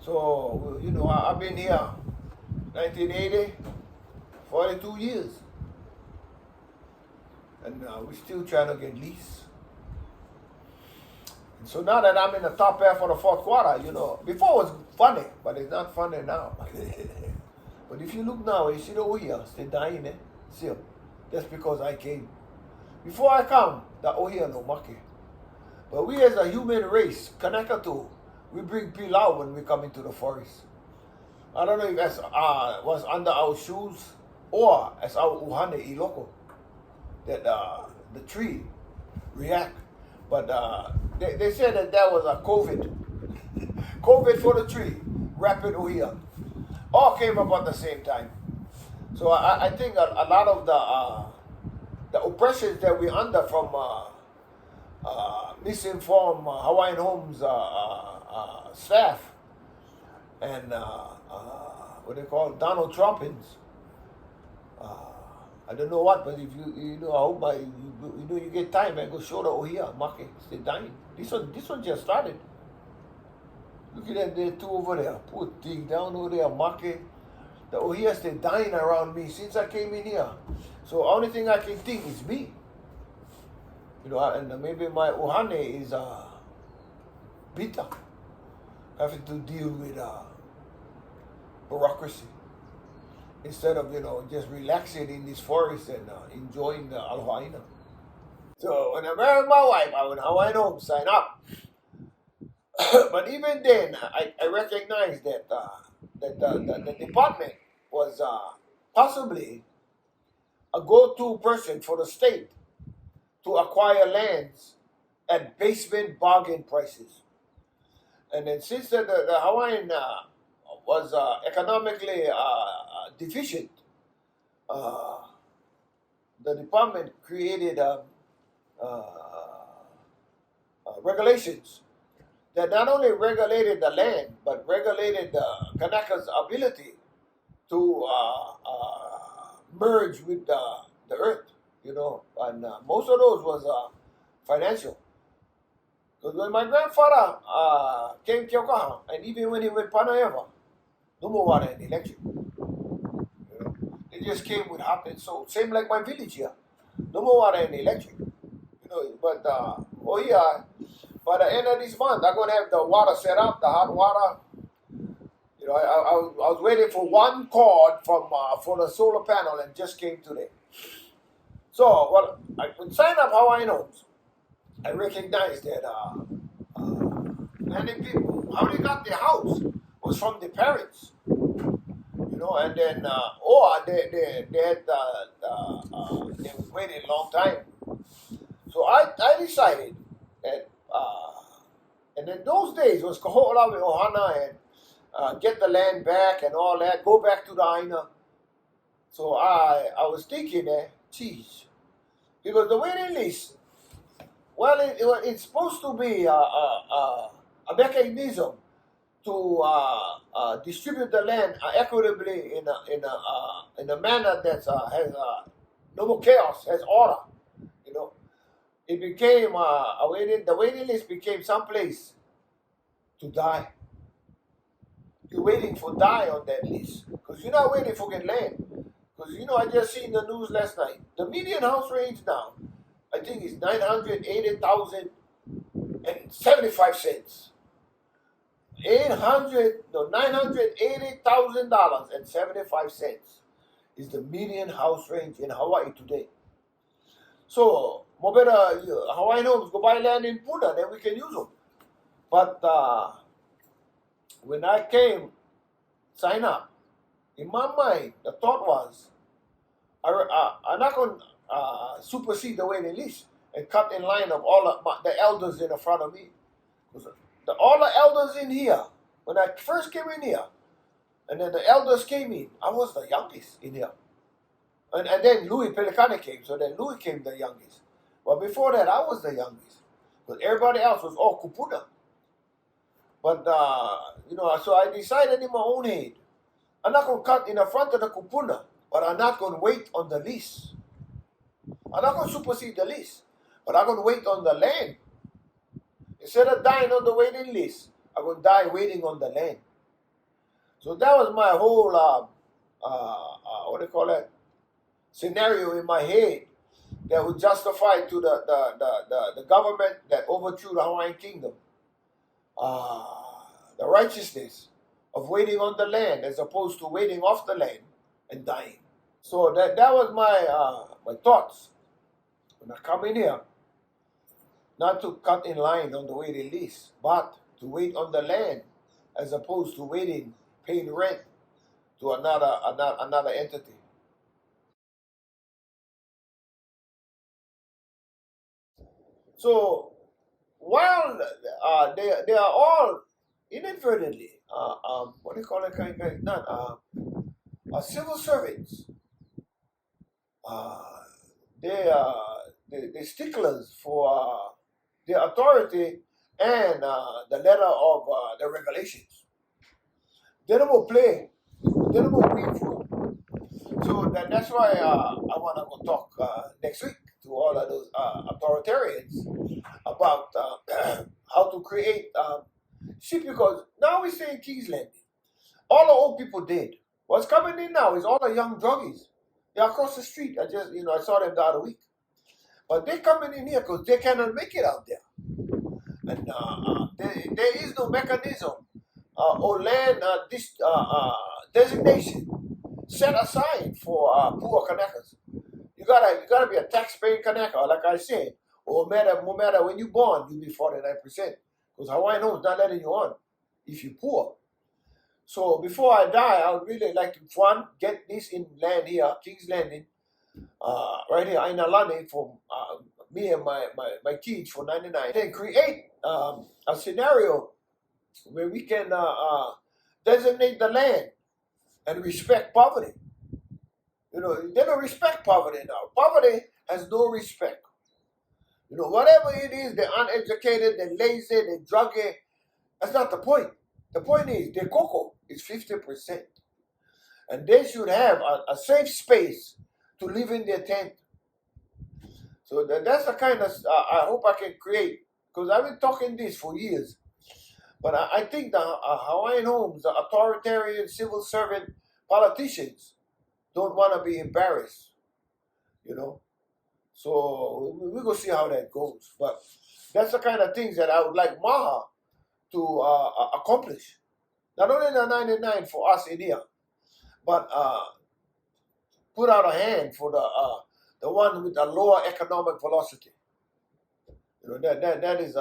So, you know, I've been here 1980, 42 years. And we're still trying to get lease. And so now that I'm in the top half for the fourth quarter, you know, before it was funny, but it's not funny now. But if you look now, you see the Ohia, still dying, eh? See, that's because I came. Before I come, the Ohia no market. But we as a human race, Kanakato, we bring people out when we come into the forest. I don't know if that's was under our shoes or as our Uhane Iloko that the tree react. But they said that was a COVID. COVID for the tree, rapid Ohia. All came up at the same time. So I think a lot of the oppressions that we're under from misinformed Hawaiian Homes staff and what they call Donald Trumpins. I don't know what, but if you know, I hope you get time and go show the Ohia market. They're dying. This one just started. Look at that, there two over there. Poor thing down over there, market. The Ohias, they're dying around me since I came in here. So only thing I can think is me. You know, and maybe my Ohane is bitter, having to deal with bureaucracy instead of, you know, just relaxing in this forest and enjoying the Alohaina. So when I married my wife, I went Hawaiian Home, sign up. But even then, I recognized that the department was possibly a go-to person for the state to acquire lands at basement bargain prices. And then since the Hawaiian was economically deficient, the department created regulations that not only regulated the land, but regulated the Kanaka's ability to merge with the earth, you know. And most of those was financial. Because when my grandfather came to Yokohama, and even when he went Panayava, no more water and electric. You know, they just came with hot and soul. Same like my village here, no more water and electric. You know, but here, by the end of this month, I'm gonna have the water set up, the hot water. You know, I was waiting for one cord from for the solar panel, and just came today. So, well, I would sign up Hawaiian Homes. I recognized that many people, how they got their house was from their parents, you know, and then or they had they was waiting a long time. So I decided that, and in those days was Kaho'olawe Ohana and get the land back and all that, go back to the Aina. So I was thinking that, geez, because the waiting list, well, it's supposed to be a mechanism to distribute the land equitably in a manner that has no more chaos, has order. You know, it became the waiting list became someplace to die. You're waiting for die on that list because you're not waiting for get land. Because you know, I just seen the news last night. The median house range now, I think, is $980,075. $980,000.75 is the median house range in Hawaii today. So, more better Hawaiian Homes go buy land in Puna, then we can use them. But when I came, sign up, in my mind, the thought was, I'm not going to supersede the waiting list and cut in line of all of the elders in the front of me. All the elders in here, when I first came in here, and then the elders came in, I was the youngest in here. And then Louis Pelicane came, so then Louis came the youngest. But before that, I was the youngest. But everybody else was all kupuna. But, you know, so I decided in my own head, I'm not going to cut in the front of the kupuna, but I'm not going to wait on the lease. I'm not going to supersede the lease, but I'm going to wait on the land. Instead of dying on the waiting list, I'm going to die waiting on the land. So that was my whole what do you call it, scenario in my head that would justify to the government that overthrew the Hawaiian Kingdom the righteousness of waiting on the land as opposed to waiting off the land and dying. So that was my thoughts when I come in here, not to cut in line on the waiting list, but to wait on the land as opposed to waiting, paying rent to another entity. So while they are all inadvertently what do you call it, not civil servants, uh, they sticklers for their authority and the letter of the regulations. They don't play. They don't read through. So that's why I want to go talk next week to all of those authoritarians about how to create. See, because now we say in King's Landing, all the old people dead. What's coming in now is all the young druggies. They're across the street. I saw them the other week. But they're coming in here because they cannot make it out there. And there is no mechanism or land designation set aside for poor Kanakas. You gotta be a tax-paying Kanaka, like I said, or no matter when you're born, you'll be 49%. Because Hawaiian Home's not letting you on if you're poor. So before I die, I would really like to get this in land here, King's Landing, right here, Ainalani, for me and my kids for 99. Then create a scenario where we can designate the land and respect poverty. They don't respect poverty now. Poverty has no respect. Whatever it is, they're uneducated, they're lazy, they're druggy. That's not the point. The point is, their cocoa is 50%. And they should have a safe space to live in their tent. So that's the kind of, I hope I can create, because I've been talking this for years. But I think the Hawaiian Homes, the authoritarian civil servant politicians, don't want to be embarrassed, So we're going to see how that goes. But that's the kind of things that I would like Maha to accomplish. Not only the 99 for us in here, but put out a hand for the one with the lower economic velocity. That is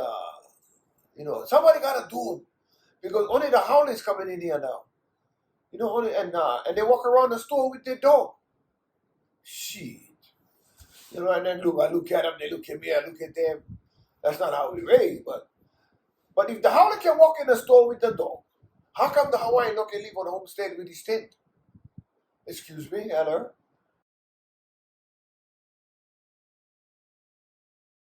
somebody got to do it, because only the howlies coming in here now. And they walk around the store with their dog. Shit. And then I look at them, they look at me, I look at them. That's not how we raise, but if the howler can walk in the store with the dog, how come the Hawaiian can live on the homestead with his tent? Excuse me, Heller.